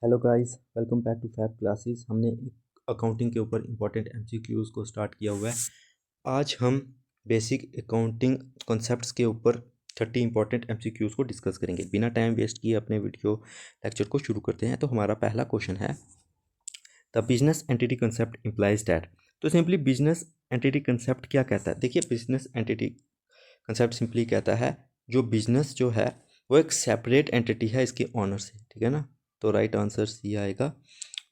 Hello guys, welcome back to Fab classes. हमने accounting के ऊपर इंपॉर्टेंट एमसीक्यूज़ को स्टार्ट किया हुआ है। आज हम बेसिक अकाउंटिंग कॉन्सेप्ट्स के ऊपर 30 इंपॉर्टेंट एमसीक्यूज़ को डिस्कस करेंगे। बिना टाइम वेस्ट किए अपने वीडियो लेक्चर को शुरू करते हैं। तो हमारा पहला क्वेश्चन है, the business entity concept implies that. तो सिंपली बिजनेस एंटिटी कंसेप्ट क्या कहता है? देखिए, बिजनेस एंटिटी कंसेप्ट सिंपली कहता है जो बिजनेस जो है वो एक सेपरेट एंटिटी है इसके ऑनर से, ठीक है ना। तो राइट आंसर सी आएगा।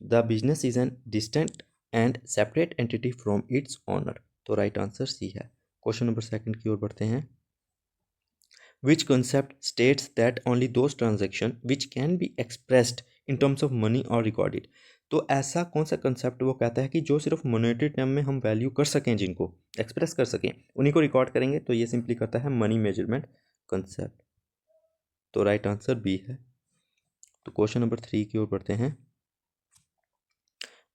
The business is an distinct and separate entity from its owner. तो राइट आंसर सी है। क्वेश्चन नंबर सेकंड की ओर बढ़ते हैं। विच concept states that only those transaction which can be expressed in terms of money or recorded। तो ऐसा कौन सा कंसेप्ट वो कहता है कि जो सिर्फ मोनेटरी टर्म में हम वैल्यू कर सकें, जिनको एक्सप्रेस कर सकें, उन्हीं को रिकॉर्ड करेंगे। तो ये सिंपली कहता है मनी मेजरमेंट कंसेप्ट। तो राइट आंसर बी है। तो क्वेश्चन नंबर 3 की ओर बढ़ते हैं।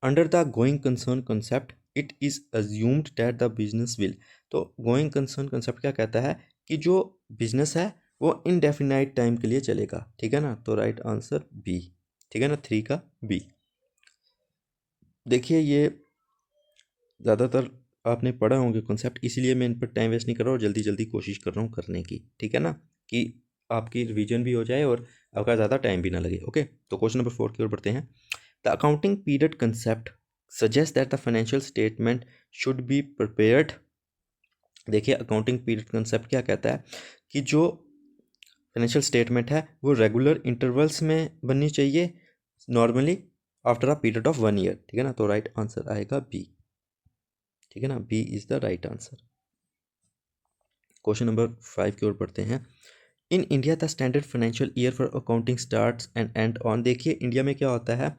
Under the going concern concept it is assumed that the business will. तो गोइंग कंसर्न कंसेप्ट क्या कहता है कि जो बिजनेस है वो इनडेफिनाइट टाइम के लिए चलेगा, ठीक है ना। तो राइट आंसर बी, ठीक है ना, 3 का बी। देखिए, ये ज़्यादातर आपने पढ़ा होंगे कॉन्सेप्ट, इसीलिए मैं इन पर टाइम वेस्ट नहीं कर रहा और जल्दी जल्दी कोशिश कर रहा हूँ करने की, ठीक है ना, कि आपकी रिवीजन भी हो जाए और आपका ज़्यादा टाइम भी ना लगे। ओके, तो क्वेश्चन नंबर 4 की ओर बढ़ते हैं। The accounting period concept suggest that the financial statement should be prepared. देखिए, अकाउंटिंग पीरियड कंसेप्ट क्या कहता है कि जो फाइनेंशियल स्टेटमेंट है वो रेगुलर इंटरवल्स में बननी चाहिए, normally after a period of 1 year, ठीक है ना। तो राइट आंसर आएगा बी, ठीक है ना, B is the right answer. Question number 5 की ओर बढ़ते हैं। In India the standard financial year for accounting starts and end on. देखिए, इंडिया में क्या होता है,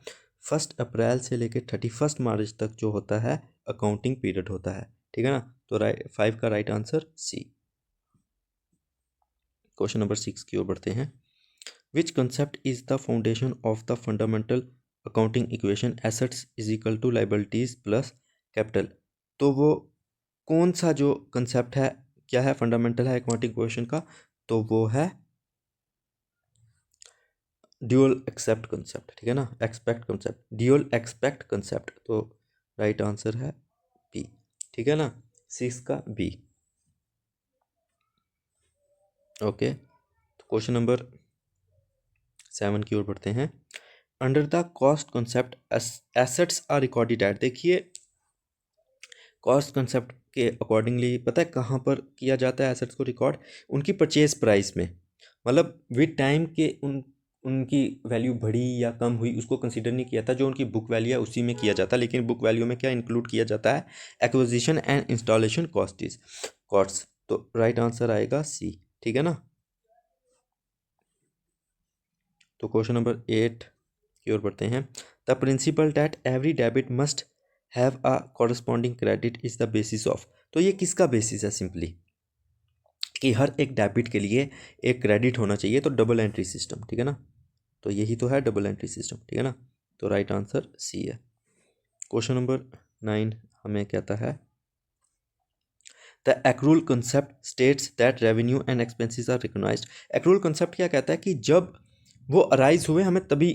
1 अप्रैल से लेकर 31 मार्च तक जो होता है अकाउंटिंग पीरियड होता है, ठीक है ना। तो 5 का right answer C. Question number 6 की ओर बढ़ते हैं। Which concept is the foundation of the fundamental accounting equation assets is equal to liabilities plus capital. तो वो कौन सा जो कंसेप्ट है, क्या है, फंडामेंटल है अकाउंटिंग इक्वेशन का? तो वो है ड्यूअल एक्सेप्ट कंसेप्ट, ठीक है ना, aspect concept, dual aspect concept. तो राइट आंसर है बी, ठीक है ना, 6 का बी। ओके, तो क्वेश्चन नंबर 7 की ओर बढ़ते हैं। Under the cost concept assets are recorded at. देखिए, कॉस्ट कंसेप्ट के अकॉर्डिंगली पता है कहाँ पर किया जाता है एसेट्स को रिकॉर्ड? उनकी परचेज प्राइस में, मतलब विद टाइम के उनकी वैल्यू बढ़ी या कम हुई उसको कंसीडर नहीं किया था, जो उनकी बुक वैल्यू है उसी में किया जाता है। लेकिन बुक वैल्यू में क्या इंक्लूड किया जाता है? Acquisition and installation cost. तो राइट आंसर आएगा सी, ठीक है ना। तो क्वेश्चन नंबर 8 की ओर बढ़ते हैं। The principal that every debit must have a corresponding credit is the basis of. तो ये किसका बेसिस है? सिंपली कि हर एक डेबिट के लिए एक क्रेडिट होना चाहिए, तो डबल एंट्री सिस्टम, ठीक है ना। तो यही तो है डबल एंट्री सिस्टम, ठीक है ना। तो राइट आंसर सी है। क्वेश्चन नंबर 9 हमें कहता है, the accrual concept states that revenue and expenses are recognised. Accrual concept क्या कहता है कि जब वो अराइज हुए हमें तभी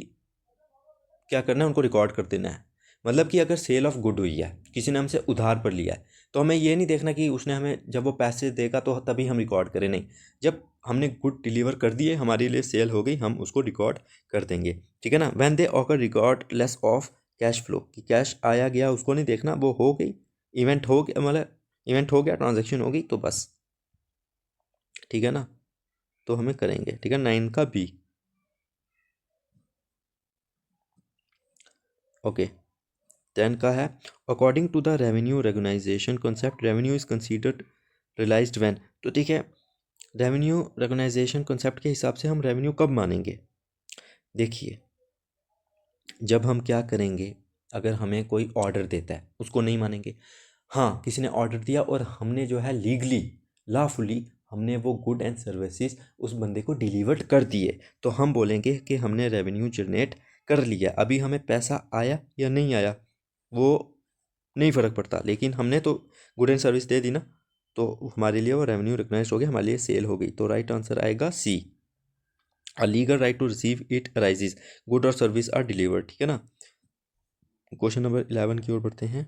क्या करना है, उनको रिकॉर्ड कर देना है। मतलब कि अगर सेल ऑफ गुड हुई है, किसी ने हमसे उधार पर लिया है, तो हमें ये नहीं देखना कि उसने हमें जब वो पैसे देगा तो तभी हम रिकॉर्ड करें, नहीं, जब हमने गुड डिलीवर कर दिए, हमारे लिए सेल हो गई, हम उसको रिकॉर्ड कर देंगे, ठीक है ना। When they occur record less of cash flow, कि कैश आया गया उसको नहीं देखना, वो हो गई, इवेंट हो गया, मतलब इवेंट हो गया, ट्रांजेक्शन हो गई, तो बस, ठीक है ना। तो हमें करेंगे, ठीक है, 9 का बी। ओके, 10 का है, according to the revenue recognition concept revenue is considered realised when. तो ठीक है, रेवेन्यू रिकॉग्नाइजेशन कॉन्सेप्ट के हिसाब से हम रेवेन्यू कब मानेंगे? देखिए, जब हम क्या करेंगे, अगर हमें कोई ऑर्डर देता है उसको नहीं मानेंगे। हाँ, किसी ने ऑर्डर दिया और हमने जो है लीगली लॉफुली हमने वो गुड एंड सर्विसेज उस बंदे को डिलीवर्ड कर दिए, तो हम बोलेंगे कि हमने रेवेन्यू जनरेट कर लिया। अभी हमें पैसा आया या नहीं आया वो नहीं फ़र्क पड़ता, लेकिन हमने तो गुड एंड सर्विस दे दी ना, तो हमारे लिए वो रेवेन्यू रिकग्नाइज हो गया, हमारे लिए सेल हो गई। तो राइट आंसर आएगा C. A legal right to receive it arises, good और सर्विस आर डिलीवर्ड, ठीक है ना। क्वेश्चन नंबर 11 की ओर बढ़ते हैं।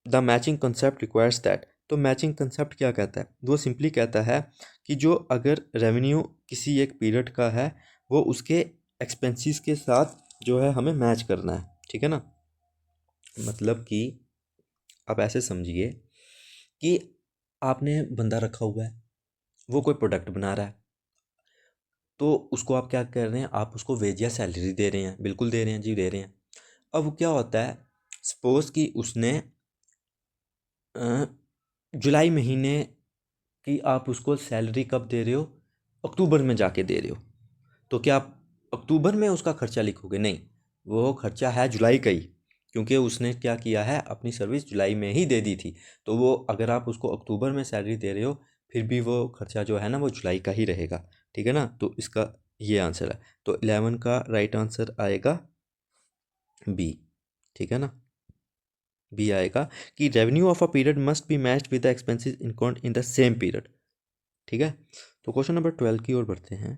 The matching concept requires that, तो मैचिंग कंसेप्ट क्या कहता है, वो सिंपली कहता है कि जो अगर रेवेन्यू किसी एक पीरियड का है वो उसके एक्सपेंसेस के साथ जो है हमें मैच करना है, ठीक है ना। मतलब कि आप ऐसे समझिए कि आपने बंदा रखा हुआ है, वो कोई प्रोडक्ट बना रहा है, तो उसको आप क्या कर रहे हैं, आप उसको वेज या सैलरी दे रहे हैं, बिल्कुल दे रहे हैं जी, दे रहे हैं। अब क्या होता है, सपोज कि उसने जुलाई महीने की आप उसको सैलरी कब दे रहे हो, अक्टूबर में जाके दे रहे हो, तो क्या आप अक्टूबर में उसका खर्चा लिखोगे, नहीं, वो खर्चा है जुलाई का ही, क्योंकि उसने क्या किया है, अपनी सर्विस जुलाई में ही दे दी थी। तो वो अगर आप उसको अक्टूबर में सैलरी दे रहे हो, फिर भी वो खर्चा जो है ना वो जुलाई का ही रहेगा, ठीक है ना। तो इसका ये आंसर है, तो 11 का राइट आंसर आएगा बी, ठीक है ना। बी आएगा कि revenue of a period must be matched with the expenses incurred in the same period, ठीक है। तो क्वेश्चन नंबर 12 की ओर बढ़ते हैं।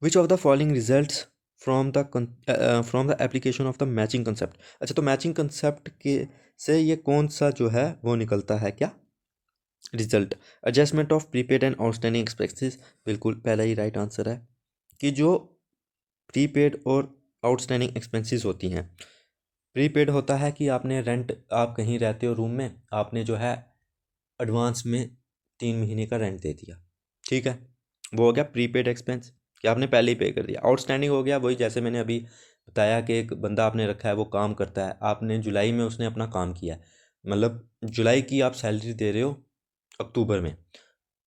Which of the following results from the application of the matching concept, अच्छा तो मैचिंग कंसेप्ट के से ये कौन सा जो है वो निकलता है क्या result, adjustment of prepaid and outstanding expenses, बिल्कुल पहला ही राइट आंसर है कि जो प्रीपेड और आउटस्टैंडिंग एक्सपेंसेस होती हैं, प्रीपेड होता है कि आपने रेंट, आप कहीं रहते हो रूम में, आपने जो है एडवांस में 3 महीने का रेंट दे दिया, ठीक है, वो हो गया प्रीपेड एक्सपेंस कि आपने पहले ही पे कर दिया। आउटस्टैंडिंग हो गया वही जैसे मैंने अभी बताया कि एक बंदा आपने रखा है, वो काम करता है, आपने जुलाई में उसने अपना काम किया है, मतलब जुलाई की आप सैलरी दे रहे हो अक्टूबर में,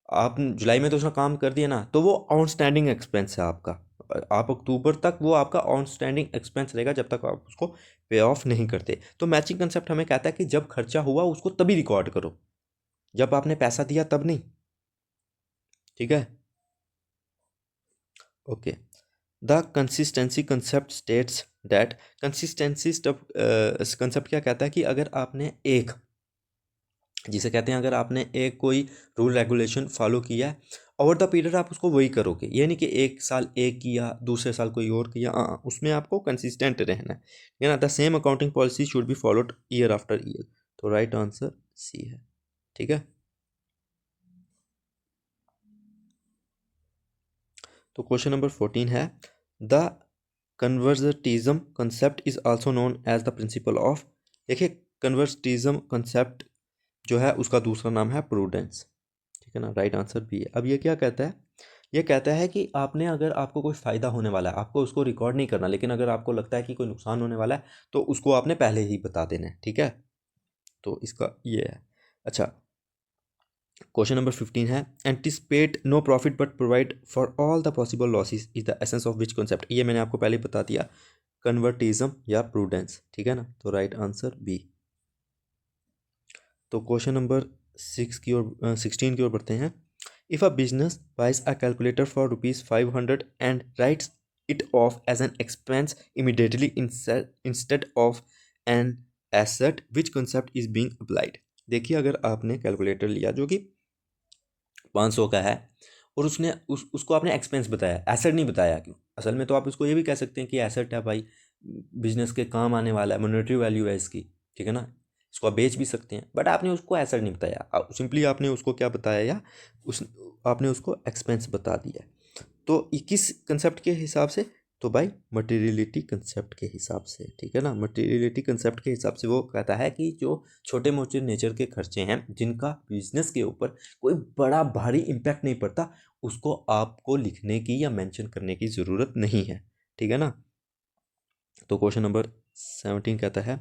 आप जुलाई में तो उसने काम कर दिया ना, तो वो आउटस्टैंडिंग एक्सपेंस है आपका, आप अक्टूबर तक वो आपका आउटस्टैंडिंग एक्सपेंस रहेगा जब तक आप उसको पे ऑफ नहीं करते। तो मैचिंग कंसेप्ट हमें कहता है कि जब खर्चा हुआ उसको तभी रिकॉर्ड करो, जब आपने पैसा दिया तब नहीं, ठीक है। Okay, the consistency concept states that, consistency concept क्या कहता है कि अगर आपने एक, जिसे कहते हैं अगर आपने एक कोई रूल रेगुलेशन फॉलो किया है ओवर द पीरियड, आप उसको वही करोगे, ये नहीं कि एक साल एक किया दूसरे साल कोई और किया, उसमें आपको कंसिस्टेंट रहना है ना। The same accounting policy should be followed year after year, तो राइट आंसर सी है, ठीक है। तो क्वेश्चन नंबर 14 है, the conservatism concept is also known as the principle of, देखिए कन्वर्जेटिज्म कंसेप्ट जो है उसका दूसरा नाम है प्रूडेंस, ठीक है ना, राइट आंसर भी है। अब ये क्या कहता है, ये कहता है कि आपने, अगर आपको कोई फ़ायदा होने वाला है आपको उसको रिकॉर्ड नहीं करना, लेकिन अगर आपको लगता है कि कोई नुकसान होने वाला है तो उसको आपने पहले ही बता देना है, ठीक है। तो इसका ये है। अच्छा, क्वेश्चन नंबर 15 है, anticipate no profit but provide for all the possible losses is the essence of which concept, ये मैंने आपको पहले बता दिया, कन्वर्टिज्म या प्रूडेंस, ठीक है ना। तो राइट आंसर बी। तो क्वेश्चन नंबर 16 की ओर बढ़ते हैं। If a business buys a calculator for ₹500 and writes it off as an expense immediately instead of an asset, which concept is being applied, देखिए अगर आपने कैलकुलेटर लिया जो कि 500 का है और उसने उसको आपने एक्सपेंस बताया, एसेट नहीं बताया, क्यों, असल में तो आप उसको ये भी कह सकते हैं कि एसेट है भाई, बिजनेस के काम आने वाला है, मॉनेटरी वैल्यू है इसकी, ठीक है ना, इसको आप बेच भी सकते हैं, बट आपने उसको एसेट नहीं बताया, सिंपली आपने उसको क्या बताया, या उस आपने उसको एक्सपेंस बता दिया। तो किस कंसेप्ट के हिसाब से, तो भाई मटेरियलिटी कंसेप्ट के हिसाब से, ठीक है ना। मटेरियलिटी कंसेप्ट के हिसाब से वो कहता है कि जो छोटे मोटे नेचर के खर्चे हैं जिनका बिजनेस के ऊपर कोई बड़ा भारी इम्पैक्ट नहीं पड़ता, उसको आपको लिखने की या मेंशन करने की ज़रूरत नहीं है, ठीक है ना। तो क्वेश्चन नंबर 17 कहता है,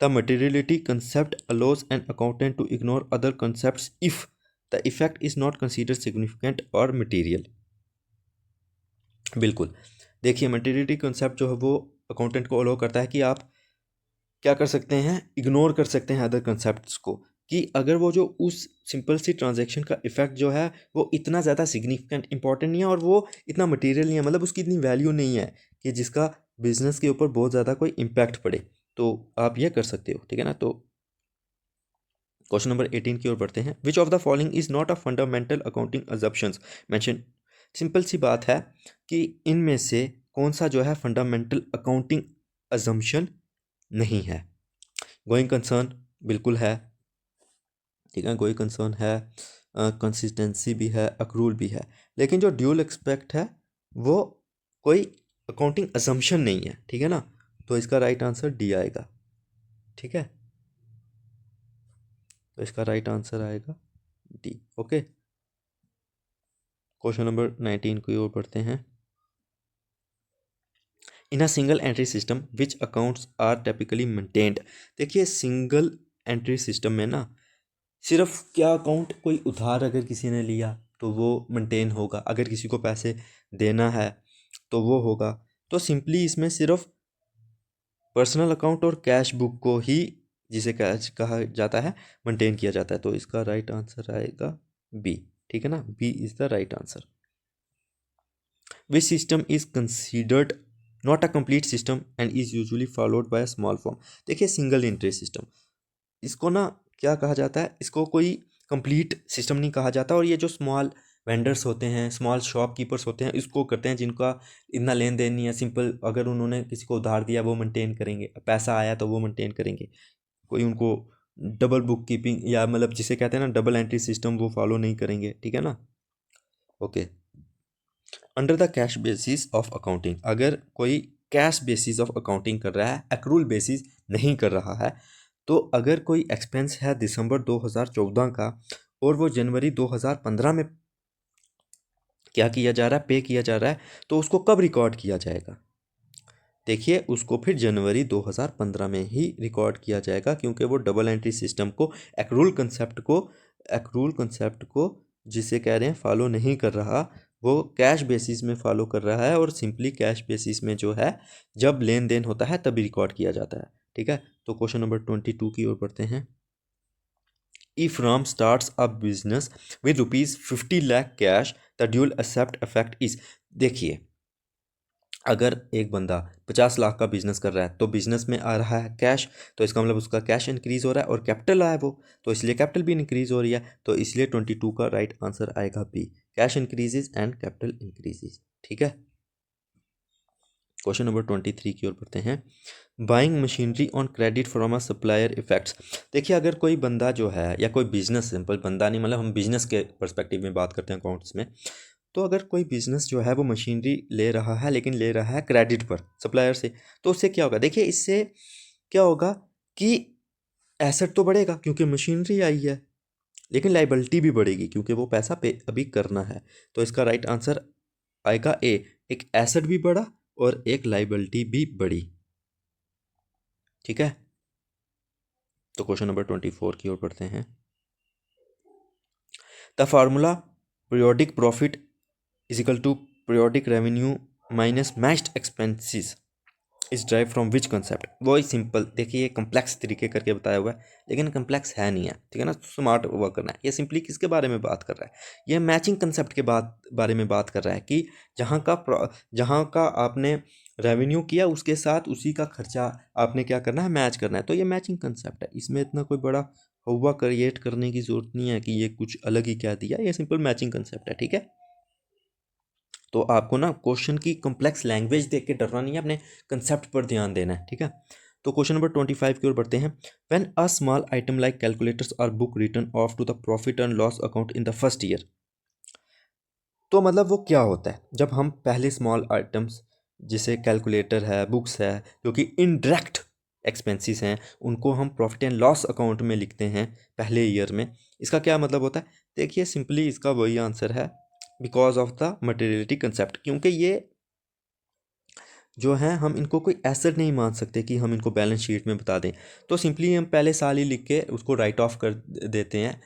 the materiality concept allows an accountant to ignore other concepts if the effect is not considered significant और मटीरियल, बिल्कुल, देखिए मटेरियलिटी कंसेप्ट जो है वो अकाउंटेंट को अलाउ करता है कि आप क्या कर सकते हैं, इग्नोर कर सकते हैं अदर कंसेप्ट्स को, कि अगर वो जो उस सिंपल सी ट्रांजैक्शन का इफेक्ट जो है वो इतना ज़्यादा सिग्निफिकेंट इंपॉर्टेंट नहीं है और वो इतना मटेरियल नहीं है, मतलब उसकी इतनी वैल्यू नहीं है कि जिसका बिजनेस के ऊपर बहुत ज़्यादा कोई इम्पैक्ट पड़े, तो आप ये कर सकते हो, ठीक है ना। तो क्वेश्चन नंबर 18 की ओर बढ़ते हैं। Which of the following is not a fundamental accounting assumptions mention. Simple सी बात है कि इनमें से कौन सा जो है फंडामेंटल अकाउंटिंग अजम्पशन नहीं है। गोइंग कंसर्न बिल्कुल है, ठीक है, गोइंग कंसर्न है, कंसिस्टेंसी भी है, अक्रूल भी है, लेकिन जो ड्यूल एक्सपेक्ट है वो कोई अकाउंटिंग अजम्पशन नहीं है, ठीक है ना। तो इसका राइट आंसर डी आएगा, ठीक है। तो इसका राइट आंसर आएगा डी। ओके, क्वेश्चन नंबर 19 की ओर बढ़ते हैं। In a single entry system which accounts are typically maintained. देखिए सिंगल एंट्री सिस्टम में ना सिर्फ क्या अकाउंट, कोई उधार अगर किसी ने लिया तो वो मेंटेन होगा, अगर किसी को पैसे देना है तो वो होगा। तो सिंपली इसमें सिर्फ पर्सनल अकाउंट और कैश बुक को ही, जिसे कैश कहा जाता है, मेंटेन किया जाता है। तो इसका राइट आंसर आएगा बी, ठीक है ना, B is the right answer. Which system is considered not a complete system and is usually followed by a small firm. देखिए सिंगल एंट्री सिस्टम, इसको ना क्या कहा जाता है, इसको कोई कंप्लीट सिस्टम नहीं कहा जाता। और ये जो स्मॉल वेंडर्स होते हैं, स्मॉल शॉपकीपर्स होते हैं, इसको करते हैं, जिनका इतना लेन देन नहीं है। सिंपल अगर उन्होंने किसी को उधार दिया वो मेंटेन करेंगे, पैसा आया तो वो मेंटेन करेंगे। कोई उनको डबल बुक कीपिंग या मतलब जिसे कहते हैं ना डबल एंट्री सिस्टम, वो फॉलो नहीं करेंगे, ठीक है ना। Okay, under the cash basis of accounting, अगर कोई कैश बेसिस ऑफ अकाउंटिंग कर रहा है, एक्रूल बेसिस नहीं कर रहा है, तो अगर कोई एक्सपेंस है दिसंबर 2014 का और वो जनवरी 2015 में क्या किया जा रहा है, पे किया जा रहा है, तो उसको कब रिकॉर्ड किया जाएगा। देखिए उसको फिर जनवरी 2015 में ही रिकॉर्ड किया जाएगा, क्योंकि वो डबल एंट्री सिस्टम को, एक्रूल कंसेप्ट को जिसे कह रहे हैं फॉलो नहीं कर रहा, वो कैश बेसिस में फॉलो कर रहा है। और सिंपली कैश बेसिस में जो है जब लेन देन होता है तभी रिकॉर्ड किया जाता है, ठीक है। तो क्वेश्चन नंबर 22 की ओर बढ़ते हैं। If Ram starts a business with ₹50 lakh cash, the dual aspect effect is. देखिए अगर एक बंदा 50 लाख का बिजनेस कर रहा है तो बिजनेस में आ रहा है कैश, तो इसका मतलब उसका कैश इंक्रीज हो रहा है और कैपिटल आया वो, तो इसलिए कैपिटल भी इंक्रीज हो रही है। तो इसलिए 22 का राइट आंसर आएगा B, cash increases and capital increases, ठीक है। क्वेश्चन नंबर 23 की ओर बढ़ते हैं। Buying machinery on credit from a supplier affects. देखिए अगर कोई बंदा जो है, या कोई बिजनेस, सिंपल बंदा नहीं, मतलब हम बिजनेस के पर्सपेक्टिव में बात करते हैं अकाउंट्स में, तो अगर कोई बिजनेस जो है वो मशीनरी ले रहा है, लेकिन ले रहा है क्रेडिट पर सप्लायर से, तो उससे क्या होगा। देखिए इससे क्या होगा कि एसेट तो बढ़ेगा क्योंकि मशीनरी आई है, लेकिन लाइबिलिटी भी बढ़ेगी क्योंकि वो पैसा पे अभी करना है। तो इसका राइट आंसर आएगा ए, एक एसेट भी बढ़ा और एक लाइबिलिटी भी बढ़ी, ठीक है। तो क्वेश्चन नंबर 24 की ओर बढ़ते हैं। The formula periodic profit is equal to periodic revenue minus matched expenses is derived from which concept. वो सिंपल, देखिए ये कम्प्लेक्स तरीके करके बताया हुआ है, लेकिन कम्प्लेक्स है नहीं है, ठीक है ना, स्मार्ट वर्क करना है। ये सिंपली किसके बारे में बात कर रहा है, ये मैचिंग कंसेप्ट के बारे में बात कर रहा है कि जहाँ का आपने रेवेन्यू किया उसके साथ उसी का खर्चा आपने क्या करना है, मैच करना है। तो ये मैचिंग कंसेप्ट है, इसमें इतना कोई बड़ा हुआ क्रिएट करने की जरूरत नहीं है कि ये कुछ अलग ही क्या दिया, ये सिंपल मैचिंग कंसेप्ट है, ठीक है। तो आपको ना क्वेश्चन की कॉम्प्लेक्स लैंग्वेज देख के डरना नहीं है, अपने कंसेप्ट पर ध्यान देना है, ठीक है। तो क्वेश्चन नंबर 25 की ओर बढ़ते हैं। When a small item like calculators are book written off to the profit and loss account in the first year. तो मतलब वो क्या होता है, जब हम पहले स्मॉल आइटम्स जिसे कैलकुलेटर है, बुक्स है, जो कि इनडायरेक्ट एक्सपेंसेस हैं, उनको हम प्रॉफिट एंड लॉस अकाउंट में लिखते हैं पहले ईयर में, इसका क्या मतलब होता है। देखिए सिंपली इसका वही आंसर है, because of the materiality concept, क्योंकि ये जो है हम इनको कोई एसेट नहीं मान सकते कि हम इनको बैलेंस शीट में बता दें। तो सिंपली हम पहले साल ही लिख के उसको राइट ऑफ कर देते हैं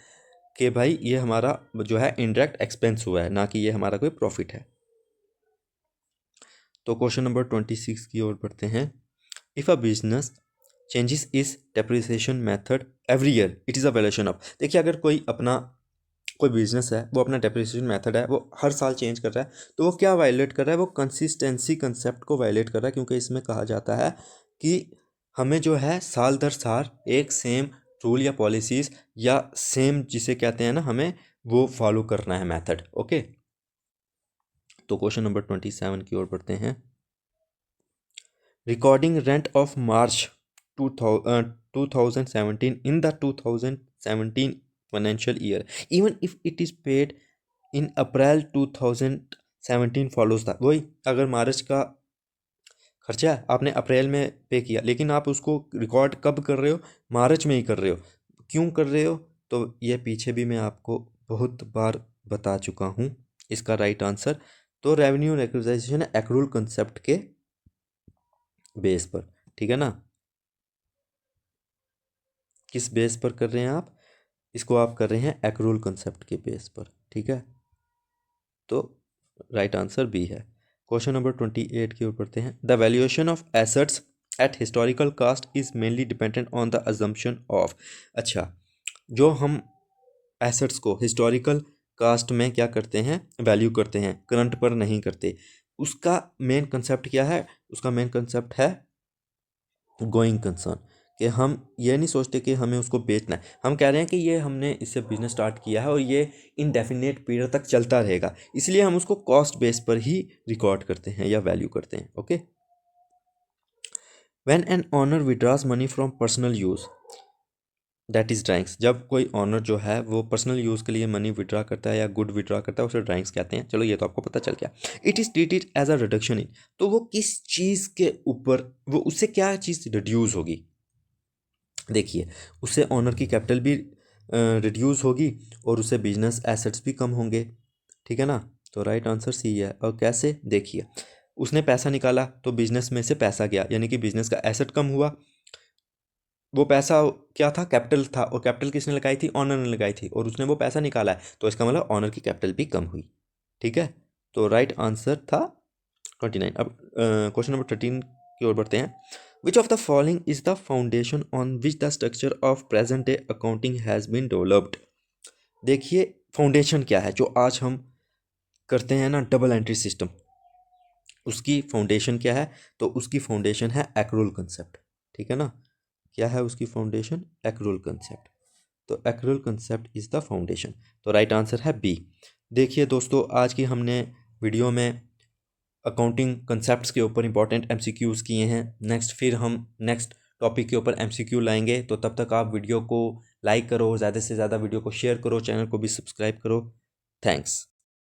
कि भाई ये हमारा जो है इनडायरेक्ट एक्सपेंस हुआ है, ना कि ये हमारा कोई प्रॉफिट है। तो क्वेश्चन नंबर 26 की ओर बढ़ते हैं। इफ़ अ बिजनेस चेंजेस इस depreciation method every year it is a valuation of. देखिए अगर कोई बिजनेस है, वो अपना डेप्रिसिएशन मेथड है वो हर साल चेंज कर रहा है, तो वो क्या वायलेट कर रहा है, वो कंसिस्टेंसी कंसेप्ट को वायलेट कर रहा है। क्योंकि इसमें कहा जाता है कि हमें जो है साल दर साल एक सेम रूल या पॉलिसीज़ या सेम जिसे कहते हैं ना, हमें वो फॉलो करना है मेथड। ओके, तो क्वेश्चन नंबर 27 की ओर बढ़ते हैं। Recording rent of March 2017 in the 2017 financial year even if it is paid in April 2017 follows था। वही, अगर मार्च का खर्चा आपने अप्रैल में पे किया, लेकिन आप उसको रिकॉर्ड कब कर रहे हो, मार्च में ही कर रहे हो। क्यों कर रहे हो, तो ये पीछे भी मैं आपको बहुत बार बता चुका हूँ। इसका राइट आंसर तो रेवेन्यू रिकग्निशन एक्रूल कंसेप्ट के बेस पर, ठीक है ना। किस बेस पर कर रहे हैं आप इसको, आप कर रहे हैं एक्रूल कंसेप्ट के बेस पर, ठीक है। तो राइट आंसर बी है। क्वेश्चन नंबर 28 की ओर पढ़ते हैं। The valuation of assets at historical cost is mainly dependent on the assumption of. अच्छा, जो हम एसेट्स को हिस्टोरिकल कास्ट में क्या करते हैं, वैल्यू करते हैं, करंट पर नहीं करते। उसका मेन कंसेप्ट क्या है, उसका मेन कंसेप्ट है गोइंग कंसर्न, कि हम ये नहीं सोचते कि हमें उसको बेचना है। हम कह रहे हैं कि ये हमने इससे बिजनेस स्टार्ट किया है और ये इनडेफिनेट पीरियड तक चलता रहेगा, इसलिए हम उसको कॉस्ट बेस पर ही रिकॉर्ड करते हैं या वैल्यू करते हैं। Okay, when an owner withdraws money from personal use that is drawings. जब कोई ऑनर जो है वो पर्सनल यूज़ के लिए मनी विड्रॉ करता है या गुड विड्रॉ करता है, उसे ड्राइंग्स कहते हैं। चलो, ये तो आपको पता चल गया। It is treated as a reduction in, तो वो किस चीज़ के ऊपर, वो उससे क्या चीज़ रिड्यूस होगी। देखिए, उससे ऑनर की कैपिटल भी रिड्यूस होगी और उससे बिजनेस एसेट्स भी कम होंगे, ठीक है ना। तो राइट आंसर सी है। और कैसे, देखिए, उसने पैसा निकाला तो बिजनेस में से पैसा गया, यानी कि बिजनेस का एसेट कम हुआ। वो पैसा क्या था, कैपिटल था, और कैपिटल किसने लगाई थी, ऑनर ने लगाई थी, और उसने वो पैसा निकाला है, तो इसका मतलब ऑनर की कैपिटल भी कम हुई, ठीक है। तो राइट आंसर था 29। अब क्वेश्चन नंबर 13 की ओर बढ़ते हैं। Which of the following is the foundation on which the structure of present day accounting has been developed. देखिए, फाउंडेशन क्या है जो आज हम करते हैं ना, डबल एंट्री सिस्टम, उसकी फाउंडेशन क्या है, तो उसकी फाउंडेशन है एक्रूल कंसेप्ट, ठीक है ना। क्या है उसकी फाउंडेशन, एक्रूल कंसेप्ट। तो accrual concept is the foundation, तो राइट आंसर है बी। देखिए दोस्तों, आज की हमने वीडियो में अकाउंटिंग कंसेप्ट्स के ऊपर इंपॉर्टेंट एमसीक्यूज़ किए हैं। फिर हम नेक्स्ट टॉपिक के ऊपर एमसीक्यू लाएंगे। तो तब तक आप वीडियो को लाइक करो, ज़्यादा से ज़्यादा वीडियो को शेयर करो, चैनल को भी सब्सक्राइब करो। थैंक्स।